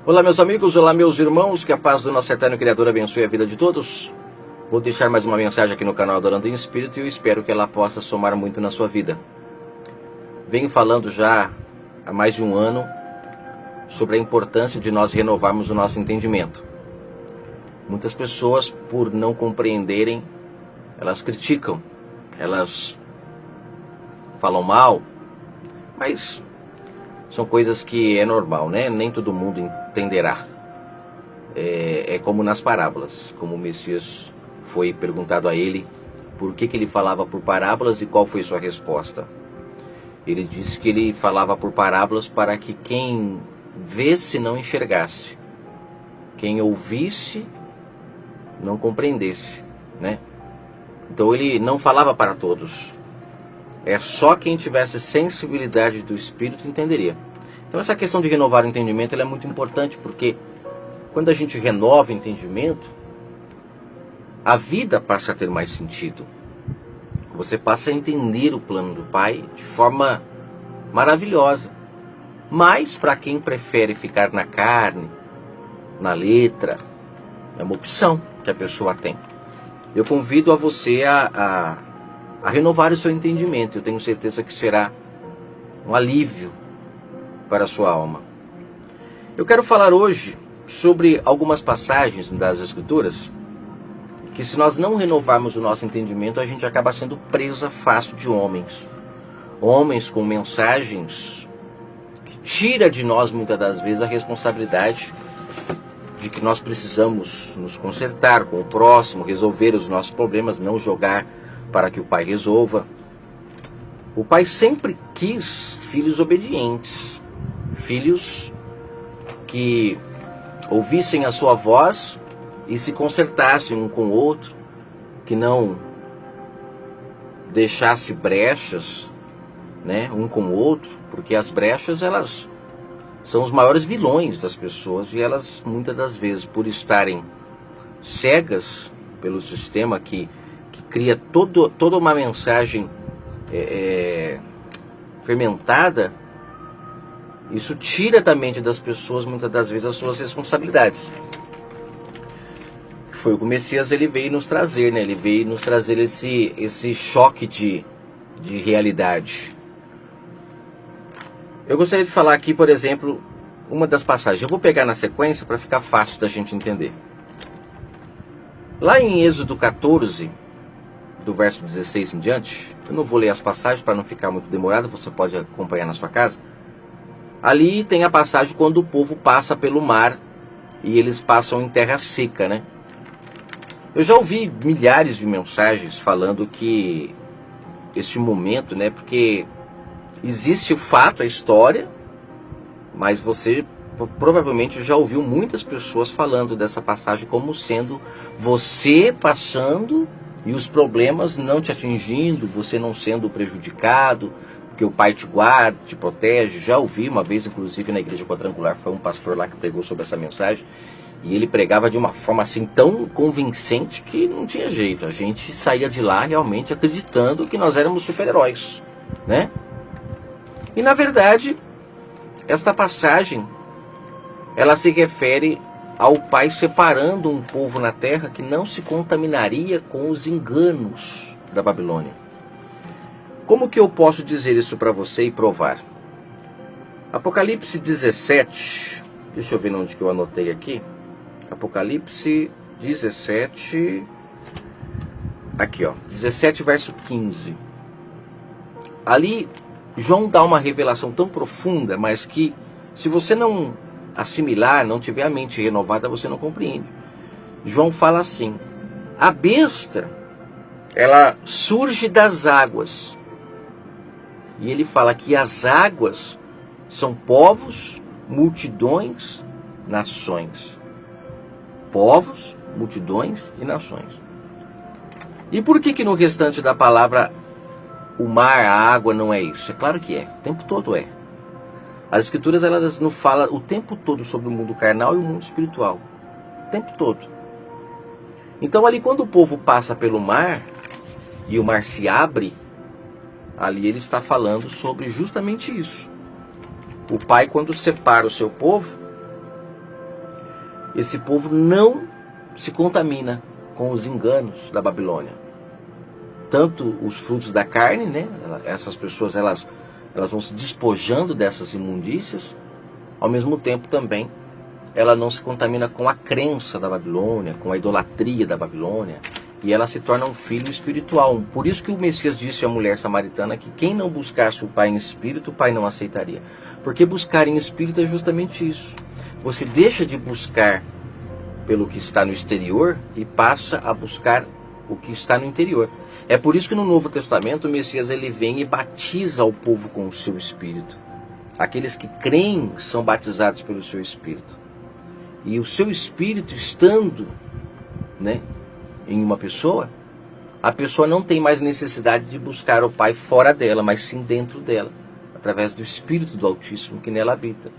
Olá meus amigos, olá meus irmãos, que a paz do nosso eterno Criador abençoe a vida de todos. Vou deixar mais uma mensagem aqui no canal Adorando em Espírito e eu espero que ela possa somar muito na sua vida. Venho falando já há mais de um ano sobre a importância de nós renovarmos o nosso entendimento. Muitas pessoas, por não compreenderem, elas criticam, elas falam mal, mas são coisas que é normal, né? Nem todo mundo entenderá. É como nas parábolas, como o Messias foi perguntado a ele por que ele falava por parábolas e qual foi sua resposta. Ele disse que ele falava por parábolas para que quem visse não enxergasse, quem ouvisse não compreendesse, né? Então ele não falava para todos. É só quem tivesse sensibilidade do Espírito entenderia. Então essa questão de renovar o entendimento ela é muito importante, porque quando a gente renova o entendimento, a vida passa a ter mais sentido. Você passa a entender o plano do Pai de forma maravilhosa. Mas para quem prefere ficar na carne, na letra, é uma opção que a pessoa tem. Eu convido a você a renovar o seu entendimento. Eu tenho certeza que será um alívio para a sua alma. Eu quero falar hoje sobre algumas passagens das Escrituras que, se nós não renovarmos o nosso entendimento, a gente acaba sendo presa fácil de homens. Homens com mensagens que tira de nós, muitas das vezes, a responsabilidade de que nós precisamos nos consertar com o próximo, resolver os nossos problemas, não jogar para que o Pai resolva. O Pai sempre quis filhos obedientes, filhos que ouvissem a sua voz e se consertassem um com o outro, que não deixasse brechas, né, um com o outro, porque as brechas elas são os maiores vilões das pessoas e elas muitas das vezes, por estarem cegas pelo sistema que cria toda uma mensagem fermentada, isso tira da mente das pessoas muitas das vezes as suas responsabilidades. Foi o que o Messias ele veio nos trazer, né? Ele veio nos trazer esse choque de realidade. Eu gostaria de falar aqui, por exemplo, uma das passagens. Eu vou pegar na sequência para ficar fácil da gente entender. Lá em Êxodo 14, do verso 16 em diante, eu não vou ler as passagens para não ficar muito demorado, você pode acompanhar na sua casa. Ali tem a passagem quando o povo passa pelo mar e eles passam em terra seca, né? Eu já ouvi milhares de mensagens falando que este momento, né? Porque existe o fato, a história, mas você provavelmente já ouviu muitas pessoas falando dessa passagem como sendo você passando e os problemas não te atingindo, você não sendo prejudicado, porque o Pai te guarda, te protege. Já ouvi uma vez, inclusive, na igreja quadrangular, foi um pastor lá que pregou sobre essa mensagem, e ele pregava de uma forma assim tão convincente que não tinha jeito. A gente saía de lá realmente acreditando que nós éramos super-heróis, né? E na verdade, esta passagem, ela se refere ao Pai separando um povo na terra que não se contaminaria com os enganos da Babilônia. Como que eu posso dizer isso para você e provar? Apocalipse 17, deixa eu ver onde que eu anotei aqui. Apocalipse 17, aqui ó, 17 verso 15. Ali, João dá uma revelação tão profunda, mas que se você não assimilar, não tiver a mente renovada, você não compreende. João fala assim: a besta, ela surge das águas. E ele fala que as águas são povos, multidões, nações. Povos, multidões e nações. E por que no restante da palavra o mar, a água não é isso? É claro que é, o tempo todo é. As Escrituras elas nos falam o tempo todo sobre o mundo carnal e o mundo espiritual. O tempo todo. Então ali quando o povo passa pelo mar e o mar se abre, ali ele está falando sobre justamente isso. O Pai, quando separa o seu povo, esse povo não se contamina com os enganos da Babilônia. Tanto os frutos da carne, né? Essas pessoas elas vão se despojando dessas imundícias, ao mesmo tempo também ela não se contamina com a crença da Babilônia, com a idolatria da Babilônia, e ela se torna um filho espiritual. Por isso que o Messias disse à mulher samaritana que quem não buscasse o Pai em espírito, o Pai não aceitaria. Porque buscar em espírito é justamente isso. Você deixa de buscar pelo que está no exterior e passa a buscar o que está no interior. É por isso que no Novo Testamento o Messias ele vem e batiza o povo com o seu Espírito. Aqueles que creem são batizados pelo seu Espírito. E o seu Espírito estando, né, em uma pessoa, a pessoa não tem mais necessidade de buscar o Pai fora dela, mas sim dentro dela, através do Espírito do Altíssimo que nela habita.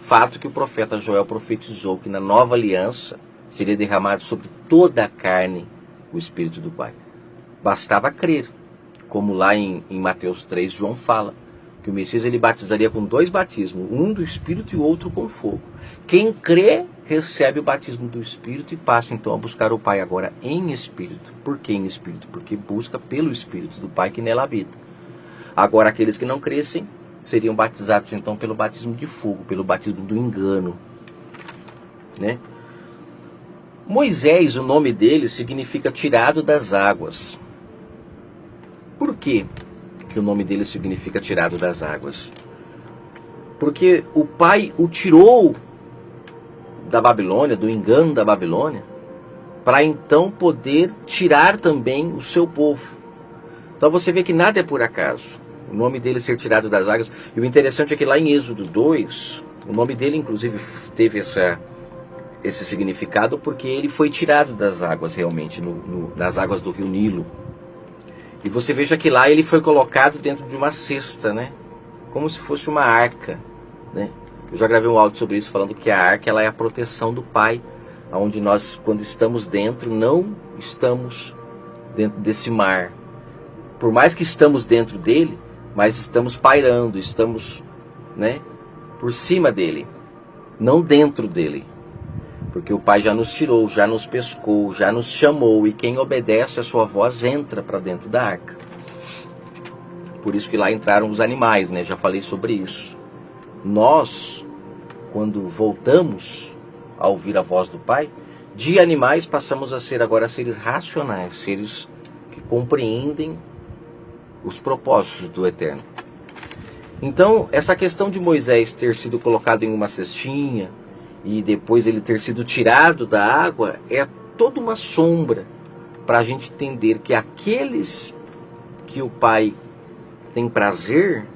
Fato que o profeta Joel profetizou que na nova aliança seria derramado sobre toda a carne o Espírito do Pai. Bastava crer, como lá em Mateus 3, João fala, que o Messias ele batizaria com 2 batismos, um do Espírito e o outro com fogo. Quem crê, recebe o batismo do Espírito e passa então a buscar o Pai agora em Espírito. Por que em Espírito? Porque busca pelo Espírito do Pai que nela habita. Agora aqueles que não crescem seriam batizados então pelo batismo de fogo, pelo batismo do engano, né? Moisés, o nome dele significa tirado das águas. Por quê que o nome dele significa tirado das águas? Porque o Pai o tirou da Babilônia, do engano da Babilônia, para então poder tirar também o seu povo. Então você vê que nada é por acaso. O nome dele ser tirado das águas. E o interessante é que lá em Êxodo 2, o nome dele inclusive teve esse significado porque ele foi tirado das águas realmente, nas águas do rio Nilo. E você veja que lá ele foi colocado dentro de uma cesta, né? Como se fosse uma arca, né? Eu já gravei um áudio sobre isso, falando que a arca ela é a proteção do Pai, onde nós, quando estamos dentro, não estamos dentro desse mar. Por mais que estamos dentro dele, mas estamos pairando, estamos, né, por cima dele, não dentro dele. Porque o Pai já nos tirou, já nos pescou, já nos chamou, e quem obedece a sua voz entra para dentro da arca. Por isso que lá entraram os animais, né? Já falei sobre isso. Nós, quando voltamos a ouvir a voz do Pai, de animais passamos a ser agora seres racionais, seres que compreendem os propósitos do Eterno. Então, essa questão de Moisés ter sido colocado em uma cestinha e depois ele ter sido tirado da água é toda uma sombra para a gente entender que aqueles que o Pai tem prazer,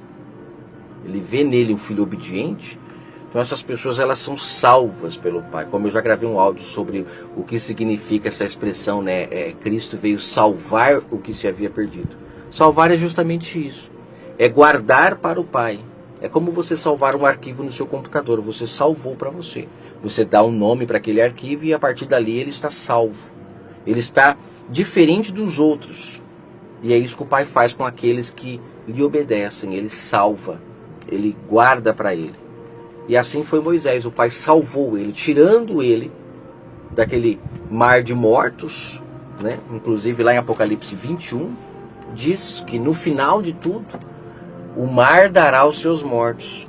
ele vê nele um filho obediente, então essas pessoas elas são salvas pelo Pai. Como eu já gravei um áudio sobre o que significa essa expressão, né? Cristo veio salvar o que se havia perdido. Salvar é justamente isso, é guardar para o Pai. É como você salvar um arquivo no seu computador, você salvou para você. Você dá um nome para aquele arquivo e a partir dali ele está salvo. Ele está diferente dos outros. E é isso que o Pai faz com aqueles que lhe obedecem. Ele salva, ele guarda para ele. E assim foi Moisés, o Pai salvou ele, tirando ele daquele mar de mortos, né? Inclusive lá em Apocalipse 21, diz que no final de tudo, o mar dará os seus mortos.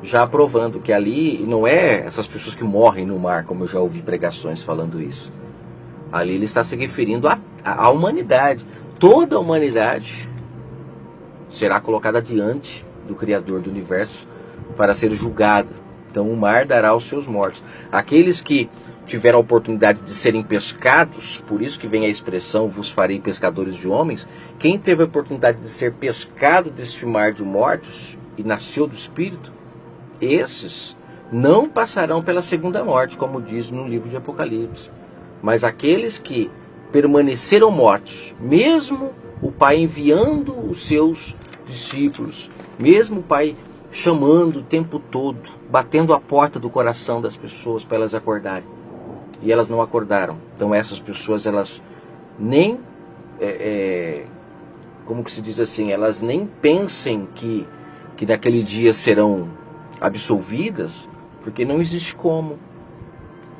Já provando que ali não é essas pessoas que morrem no mar, como eu já ouvi pregações falando isso. Ali ele está se referindo à humanidade. Toda a humanidade será colocada diante do Criador do Universo para ser julgada. Então o mar dará os seus mortos. Aqueles que tiveram a oportunidade de serem pescados, por isso que vem a expressão, vos farei pescadores de homens. Quem teve a oportunidade de ser pescado deste mar de mortos e nasceu do Espírito, esses não passarão pela segunda morte, como diz no livro de Apocalipse. Mas aqueles que permaneceram mortos, mesmo o Pai enviando os seus discípulos, mesmo o Pai chamando o tempo todo, batendo a porta do coração das pessoas para elas acordarem, e elas não acordaram. Então essas pessoas, elas nem, como que se diz assim, elas nem pensem que naquele dia serão absolvidas, porque não existe como.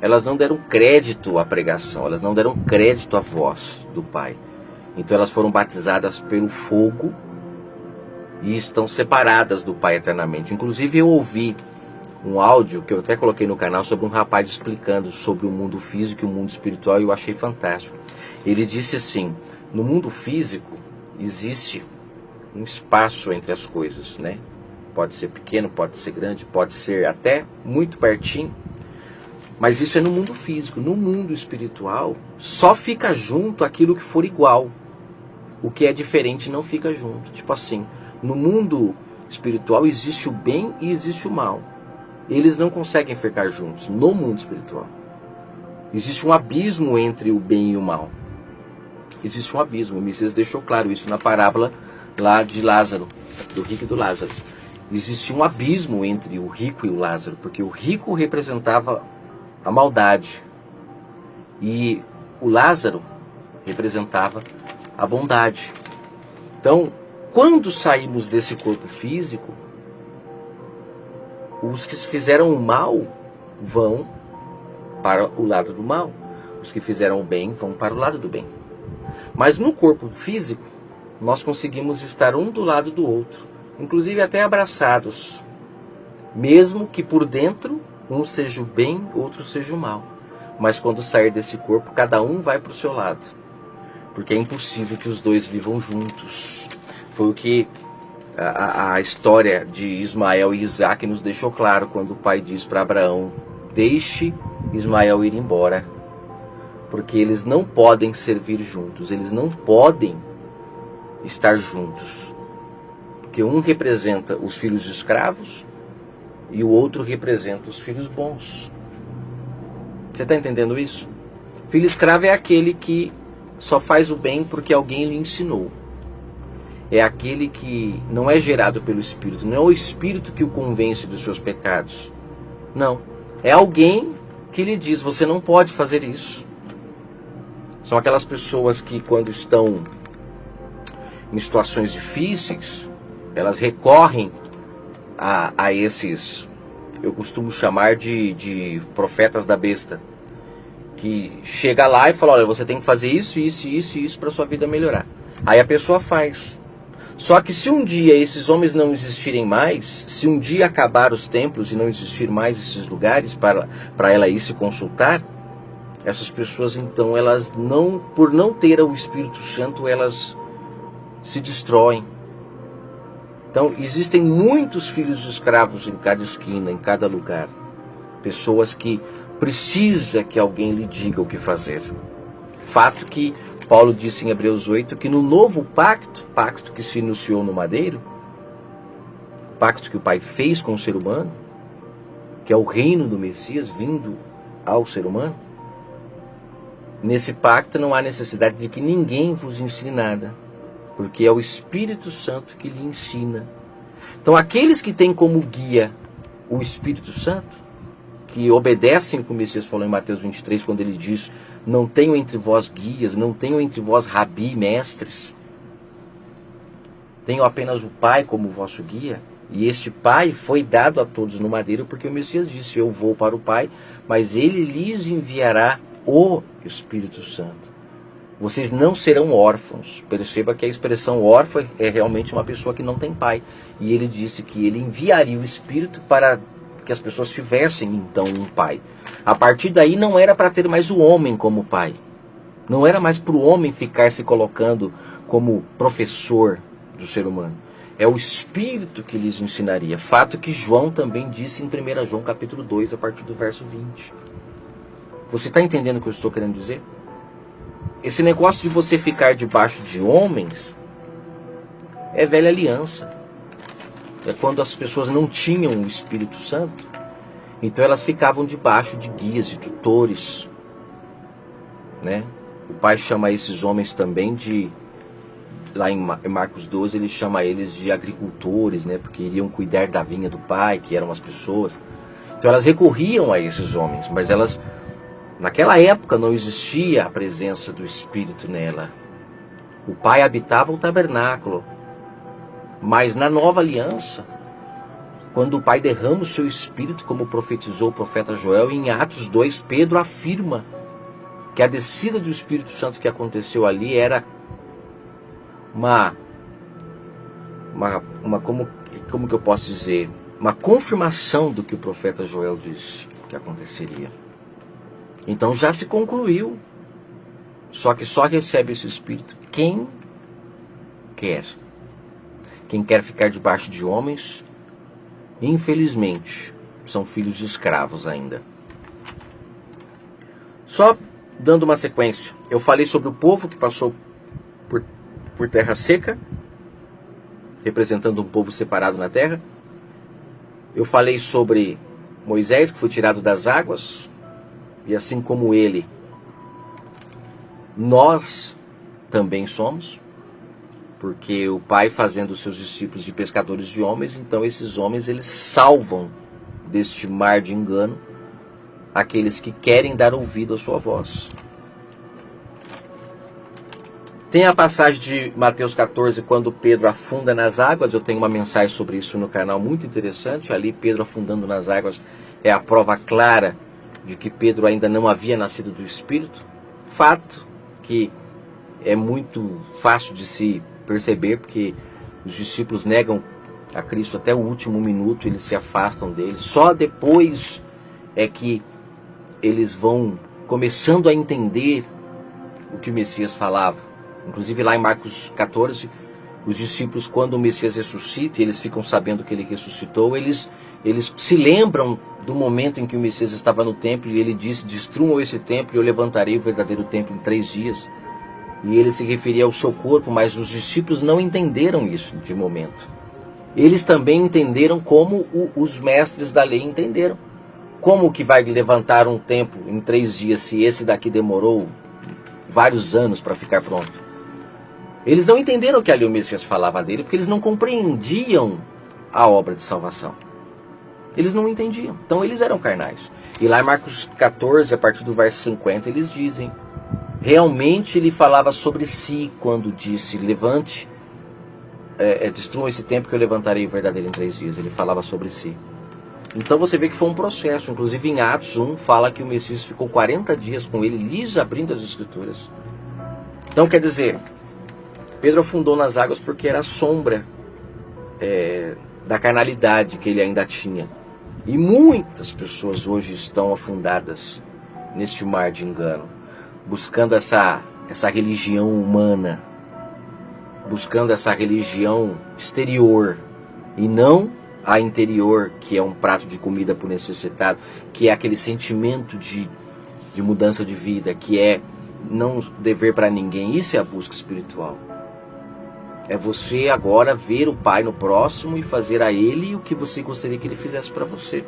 elas não deram crédito à pregação, elas não deram crédito à voz do Pai. Então elas foram batizadas pelo fogo e estão separadas do Pai eternamente. Inclusive eu ouvi um áudio que eu até coloquei no canal sobre um rapaz explicando sobre o mundo físico e o mundo espiritual, e eu achei fantástico. Ele disse assim: no mundo físico existe um espaço entre as coisas, né? Pode ser pequeno, pode ser grande, pode ser até muito pertinho, mas isso é no mundo físico. No mundo espiritual só fica junto aquilo que for igual. O que é diferente não fica junto. Tipo assim, no mundo espiritual existe o bem e existe o mal. Eles não conseguem ficar juntos no mundo espiritual. Existe um abismo entre o bem e o mal. Existe um abismo. O Messias deixou claro isso na parábola lá de Lázaro, do rico e do Lázaro. Existe um abismo entre o rico e o Lázaro, porque o rico representava a maldade e o Lázaro representava a bondade. Então, quando saímos desse corpo físico, os que fizeram o mal vão para o lado do mal. Os que fizeram o bem vão para o lado do bem. Mas no corpo físico, nós conseguimos estar um do lado do outro, inclusive até abraçados, mesmo que por dentro um seja o bem, outro seja o mal. Mas quando sair desse corpo, cada um vai para o seu lado, porque é impossível que os dois vivam juntos. Foi o que a história de Ismael e Isaac nos deixou claro, quando o pai diz para Abraão: deixe Ismael ir embora, porque eles não podem servir juntos, eles não podem estar juntos, porque um representa os filhos escravos e o outro representa os filhos bons. Você está entendendo isso? Filho escravo é aquele que só faz o bem porque alguém lhe ensinou. É aquele que não é gerado pelo Espírito, não é o Espírito que o convence dos seus pecados. Não, é alguém que lhe diz: você não pode fazer isso. São aquelas pessoas que, quando estão em situações difíceis, elas recorrem a esses, eu costumo chamar de profetas da besta, que chega lá e fala: olha, você tem que fazer isso, isso, isso e isso para sua vida melhorar. Aí a pessoa faz. Só que se um dia esses homens não existirem mais, se um dia acabar os templos e não existir mais esses lugares para ela ir se consultar, essas pessoas então, elas não, por não ter o Espírito Santo, elas se destroem. Então existem muitos filhos de escravos em cada esquina, em cada lugar. Pessoas que precisa que alguém lhe diga o que fazer. Fato que Paulo disse em Hebreus 8 que no novo pacto que se iniciou no madeiro, pacto que o Pai fez com o ser humano, que é o reino do Messias vindo ao ser humano, nesse pacto não há necessidade de que ninguém vos ensine nada, porque é o Espírito Santo que lhe ensina. Então aqueles que têm como guia o Espírito Santo, que obedecem o que o Messias falou em Mateus 23, quando ele diz: não tenho entre vós guias, não tenho entre vós rabi, mestres. Tenho apenas o Pai como vosso guia. E este Pai foi dado a todos no madeiro, porque o Messias disse: eu vou para o Pai, mas ele lhes enviará o Espírito Santo. Vocês não serão órfãos. Perceba que a expressão órfão é realmente uma pessoa que não tem pai. E ele disse que ele enviaria o Espírito para que as pessoas tivessem então um pai. A partir daí não era para ter mais o homem como pai. Não era mais para o homem ficar se colocando como professor do ser humano. É o Espírito que lhes ensinaria. Fato que João também disse em 1 João capítulo 2, a partir do verso 20. Você está entendendo o que eu estou querendo dizer? Esse negócio de você ficar debaixo de homens é velha aliança. É quando as pessoas não tinham o Espírito Santo, então elas ficavam debaixo de guias, de tutores, né? O Pai chama esses homens também de, lá em Marcos 12, ele chama eles de agricultores, né? Porque iriam cuidar da vinha do Pai, que eram as pessoas. Então elas recorriam a esses homens, mas elas, naquela época, não existia a presença do Espírito nela. O Pai habitava o tabernáculo. Mas na nova aliança, quando o Pai derrama o seu Espírito, como profetizou o profeta Joel, e em Atos 2, Pedro afirma que a descida do Espírito Santo que aconteceu ali era como que eu posso dizer? Uma confirmação do que o profeta Joel disse que aconteceria. Então já se concluiu. Só que só recebe esse Espírito quem quer. Quem quer ficar debaixo de homens, infelizmente, são filhos de escravos ainda. Só dando uma sequência, eu falei sobre o povo que passou por terra seca, representando um povo separado na terra. Eu falei sobre Moisés, que foi tirado das águas, e assim como ele, nós também somos, porque o Pai fazendo os seus discípulos de pescadores de homens, então esses homens eles salvam deste mar de engano aqueles que querem dar ouvido à sua voz. Tem a passagem de Mateus 14, quando Pedro afunda nas águas. Eu tenho uma mensagem sobre isso no canal muito interessante. Ali Pedro afundando nas águas é a prova clara de que Pedro ainda não havia nascido do Espírito. Fato que é muito fácil de se perceber, porque os discípulos negam a Cristo até o último minuto, eles se afastam dele. Só depois é que eles vão começando a entender o que o Messias falava. Inclusive lá em Marcos 14, os discípulos, quando o Messias ressuscita, e eles ficam sabendo que ele ressuscitou, eles se lembram do momento em que o Messias estava no templo, e ele disse: destruam esse templo e eu levantarei o verdadeiro templo em 3 dias. E ele se referia ao seu corpo, mas os discípulos não entenderam isso de momento. Eles também entenderam como os mestres da lei entenderam. Como que vai levantar um templo em 3 dias se esse daqui demorou vários anos para ficar pronto? Eles não entenderam que ali o Messias falava dele, porque eles não compreendiam a obra de salvação. Eles não entendiam. Então eles eram carnais. E lá em Marcos 14, a partir do verso 50, eles dizem: realmente ele falava sobre si quando disse: levante, destruam esse templo que eu levantarei o verdadeiro em 3 dias. Ele falava sobre si. Então você vê que foi um processo. Inclusive em Atos 1 fala que o Messias ficou 40 dias com ele, lhes abrindo as Escrituras. Então quer dizer, Pedro afundou nas águas porque era a sombra da carnalidade que ele ainda tinha. E muitas pessoas hoje estão afundadas neste mar de engano, buscando essa religião humana, buscando essa religião exterior, e não a interior, que é um prato de comida por necessitado, que é aquele sentimento de mudança de vida, que é não dever para ninguém. Isso é a busca espiritual. É você agora ver o Pai no próximo e fazer a Ele o que você gostaria que Ele fizesse para você.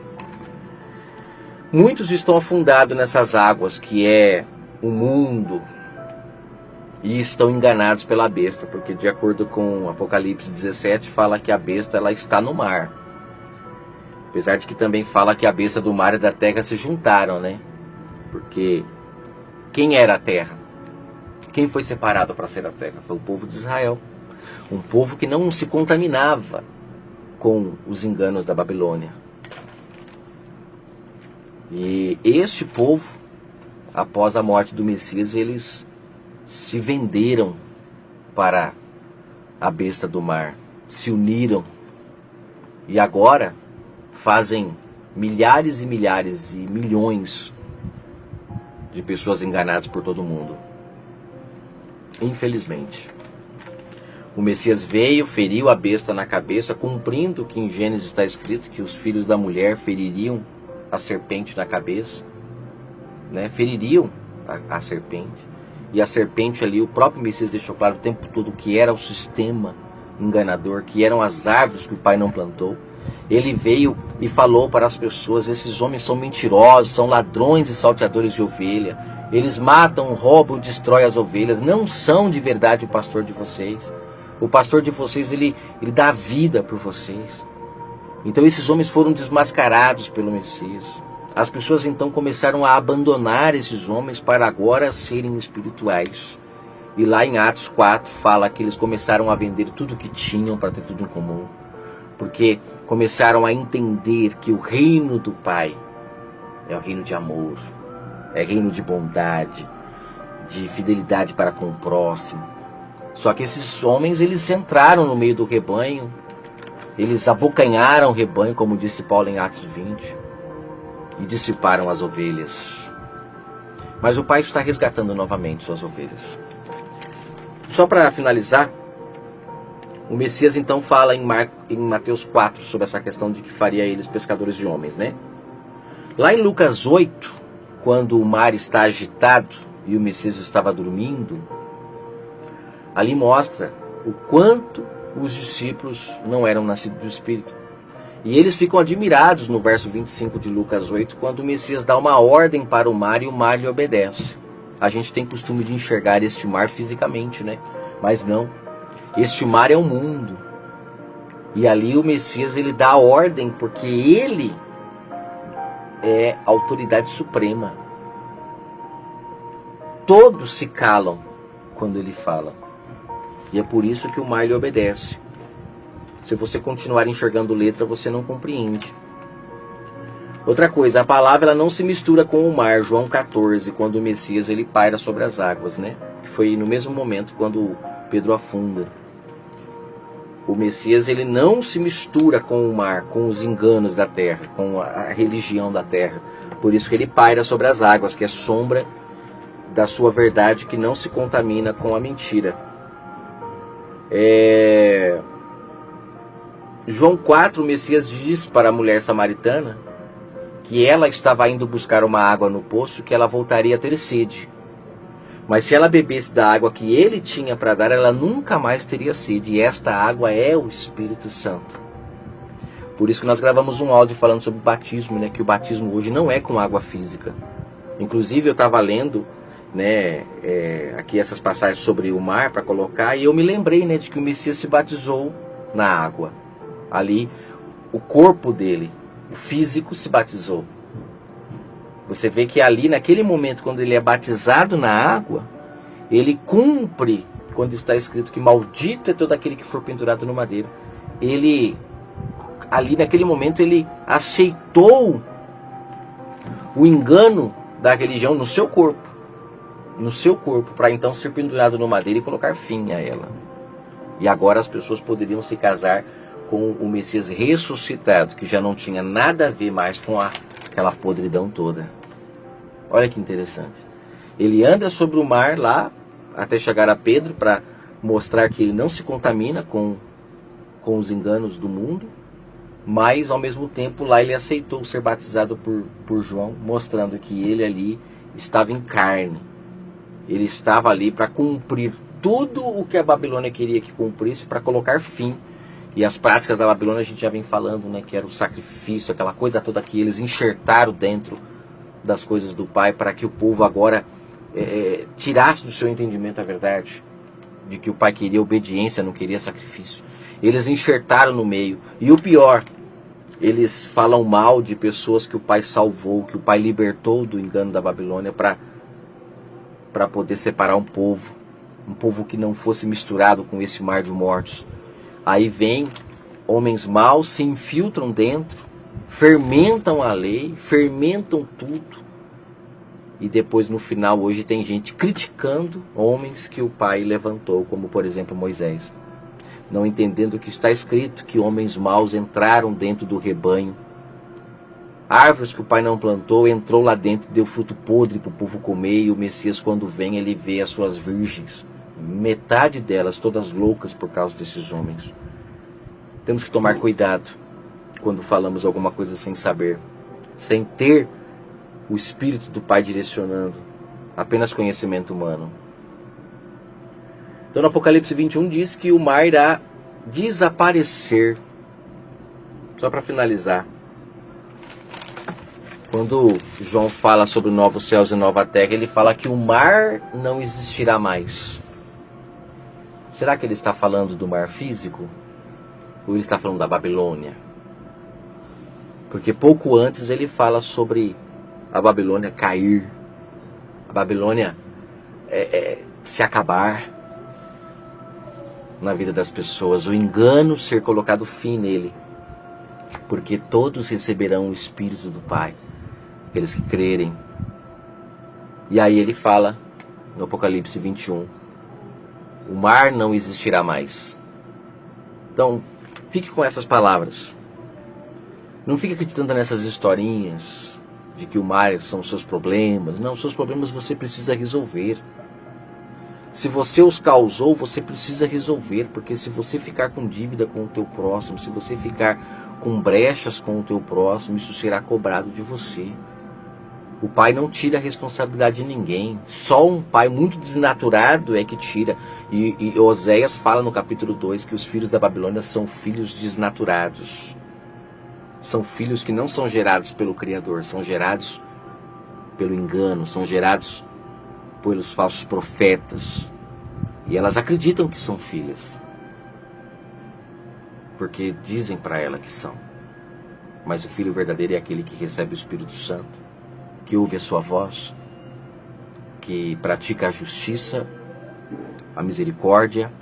Muitos estão afundados nessas águas que é o mundo e estão enganados pela besta, porque de acordo com Apocalipse 17 fala que a besta ela está no mar. Apesar de que também fala que a besta do mar e da terra se juntaram, né? Porque quem era a terra? Quem foi separado para ser a terra? Foi o povo de Israel. Um povo que não se contaminava com os enganos da Babilônia. E este povo, após a morte do Messias, eles se venderam para a besta do mar, se uniram e agora fazem milhares e milhares e milhões de pessoas enganadas por todo o mundo. Infelizmente. O Messias veio, feriu a besta na cabeça, cumprindo o que em Gênesis está escrito, que os filhos da mulher feririam a serpente na cabeça, né? Feririam a serpente. E a serpente ali, o próprio Messias deixou claro o tempo todo que era o sistema enganador, que eram as árvores que o Pai não plantou. Ele veio e falou para as pessoas: esses homens são mentirosos, são ladrões e salteadores de ovelha. Eles matam, roubam, destroem as ovelhas. Não são de verdade o pastor de vocês. O pastor de vocês, ele dá a vida por vocês. Então esses homens foram desmascarados pelo Messias. As pessoas então começaram a abandonar esses homens para agora serem espirituais. E lá em Atos 4 fala que eles começaram a vender tudo que tinham para ter tudo em comum. Porque começaram a entender que o reino do Pai é o reino de amor, é reino de bondade, de fidelidade para com o próximo. Só que esses homens, eles entraram no meio do rebanho, eles abocanharam o rebanho, como disse Paulo em Atos 20, e dissiparam as ovelhas. Mas o Pai está resgatando novamente suas ovelhas. Só para finalizar, o Messias então fala em Mateus 4 sobre essa questão de que faria eles pescadores de homens, né? Lá em Lucas 8, quando o mar está agitado e o Messias estava dormindo, ali mostra o quanto os discípulos não eram nascidos do Espírito. E eles ficam admirados no verso 25 de Lucas 8, quando o Messias dá uma ordem para o mar e o mar lhe obedece. A gente tem costume de enxergar este mar fisicamente, né? Mas não. Este mar é o mundo. E ali o Messias, ele dá a ordem porque ele é a autoridade suprema. Todos se calam quando ele fala. E é por isso que o mar lhe obedece. Se você continuar enxergando letra, você não compreende. Outra coisa, a palavra ela não se mistura com o mar. João 14, quando o Messias ele paira sobre as águas, né? Foi no mesmo momento quando Pedro afunda. O Messias ele não se mistura com o mar, com os enganos da terra, com a religião da terra. Por isso que ele paira sobre as águas, que é sombra da sua verdade, que não se contamina com a mentira. João 4, o Messias diz para a mulher samaritana que ela estava indo buscar uma água no poço, que ela voltaria a ter sede. Mas se ela bebesse da água que ele tinha para dar, ela nunca mais teria sede. E esta água é o Espírito Santo. Por isso que nós gravamos um áudio falando sobre o batismo, né? Que o batismo hoje não é com água física. Inclusive eu estava lendo, né, aqui essas passagens sobre o mar para colocar, e eu me lembrei, né, de que o Messias se batizou na água. Ali, o corpo dele, o físico, se batizou. Você vê que ali, naquele momento, quando ele é batizado na água, ele cumpre, quando está escrito que maldito é todo aquele que for pendurado no madeiro. Ele, ali naquele momento, ele aceitou o engano da religião no seu corpo. No seu corpo, para então ser pendurado no madeiro e colocar fim a ela. E agora as pessoas poderiam se casar com o Messias ressuscitado, que já não tinha nada a ver mais com aquela podridão toda. Olha que interessante. Ele anda sobre o mar lá, até chegar a Pedro, para mostrar que ele não se contamina com os enganos do mundo, mas ao mesmo tempo lá ele aceitou ser batizado por João, mostrando que ele ali estava em carne. Ele estava ali para cumprir tudo o que a Babilônia queria que cumprisse, para colocar fim. E as práticas da Babilônia a gente já vem falando, né, que era o sacrifício, aquela coisa toda que eles enxertaram dentro das coisas do Pai, para que o povo agora tirasse do seu entendimento a verdade, de que o Pai queria obediência, não queria sacrifício. Eles enxertaram no meio. E o pior, eles falam mal de pessoas que o Pai salvou, que o Pai libertou do engano da Babilônia para poder separar um povo que não fosse misturado com esse mar de mortos. Aí vem homens maus, se infiltram dentro, fermentam a lei, fermentam tudo. E depois no final hoje tem gente criticando homens que o Pai levantou, como por exemplo Moisés. Não entendendo que está escrito que homens maus entraram dentro do rebanho. Árvores que o Pai não plantou, entrou lá dentro e deu fruto podre para o povo comer. E o Messias, quando vem, ele vê as suas virgens, metade delas todas loucas por causa desses homens. Temos que tomar cuidado quando falamos alguma coisa sem saber, sem ter o Espírito do Pai direcionando, apenas conhecimento humano. Então no Apocalipse 21 diz que o mar irá desaparecer. Só para finalizar, quando João fala sobre novos céus e nova terra, ele fala que o mar não existirá mais. Será que ele está falando do mar físico? Ou ele está falando da Babilônia? Porque pouco antes ele fala sobre a Babilônia cair, a Babilônia se acabar na vida das pessoas, o engano ser colocado fim nele. porque todos receberão o Espírito do Pai, aqueles que crerem. E aí ele fala, no Apocalipse 21, o mar não existirá mais. Então, fique com essas palavras. Não fique acreditando nessas historinhas de que o mar são os seus problemas. Não, os seus problemas você precisa resolver. Se você os causou, você precisa resolver, porque se você ficar com dívida com o teu próximo, se você ficar com brechas com o teu próximo, isso será cobrado de você. O pai não tira a responsabilidade de ninguém. Só um pai muito desnaturado é que tira. E Oséias fala no capítulo 2 que os filhos da Babilônia são filhos desnaturados. São filhos que não são gerados pelo Criador, são gerados pelo engano, são gerados pelos falsos profetas. E elas acreditam que são filhas, porque dizem para ela que são. Mas o filho verdadeiro é aquele que recebe o Espírito Santo, que ouve a sua voz, que pratica a justiça, a misericórdia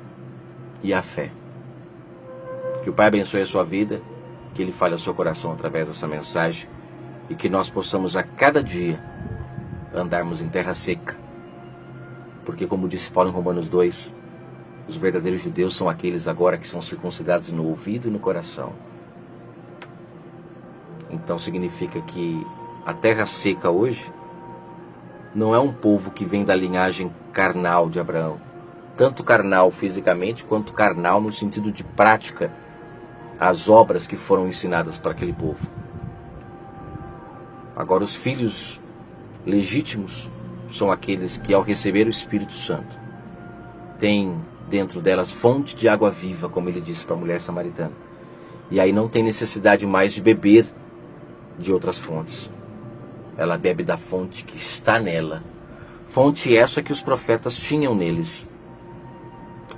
e a fé. Que o Pai abençoe a sua vida, que Ele fale ao seu coração através dessa mensagem, e que nós possamos a cada dia andarmos em terra seca. Porque, como disse Paulo em Romanos 2, os verdadeiros judeus são aqueles agora que são circuncidados no ouvido e no coração. Então significa que a terra seca hoje não é um povo que vem da linhagem carnal de Abraão. Tanto carnal fisicamente, quanto carnal no sentido de prática, as obras que foram ensinadas para aquele povo. Agora os filhos legítimos são aqueles que, ao receber o Espírito Santo, têm dentro delas fonte de água viva, como ele disse para a mulher samaritana. E aí não tem necessidade mais de beber de outras fontes. Ela bebe da fonte que está nela. Fonte essa que os profetas tinham neles.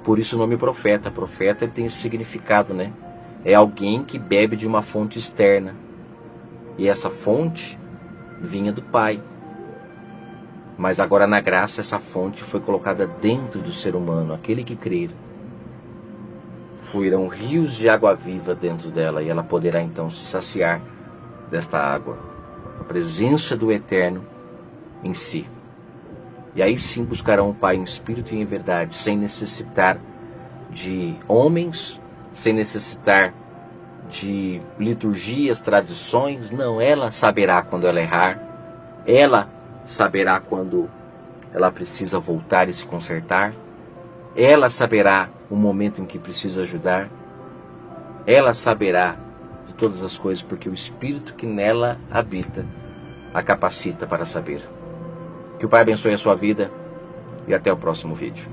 Por isso o nome profeta. Profeta tem esse significado, né? É alguém que bebe de uma fonte externa. E essa fonte vinha do Pai. Mas agora na graça essa fonte foi colocada dentro do ser humano, aquele que crer. Fluirão rios de água viva dentro dela e ela poderá então se saciar desta água. A presença do Eterno em si. E aí sim buscarão o Pai em espírito e em verdade, sem necessitar de homens, sem necessitar de liturgias, tradições. Não, ela saberá quando ela errar. Ela saberá quando ela precisa voltar e se consertar. Ela saberá o momento em que precisa ajudar. Ela saberá de todas as coisas, porque o Espírito que nela habita a capacita para saber. Que o Pai abençoe a sua vida e até o próximo vídeo.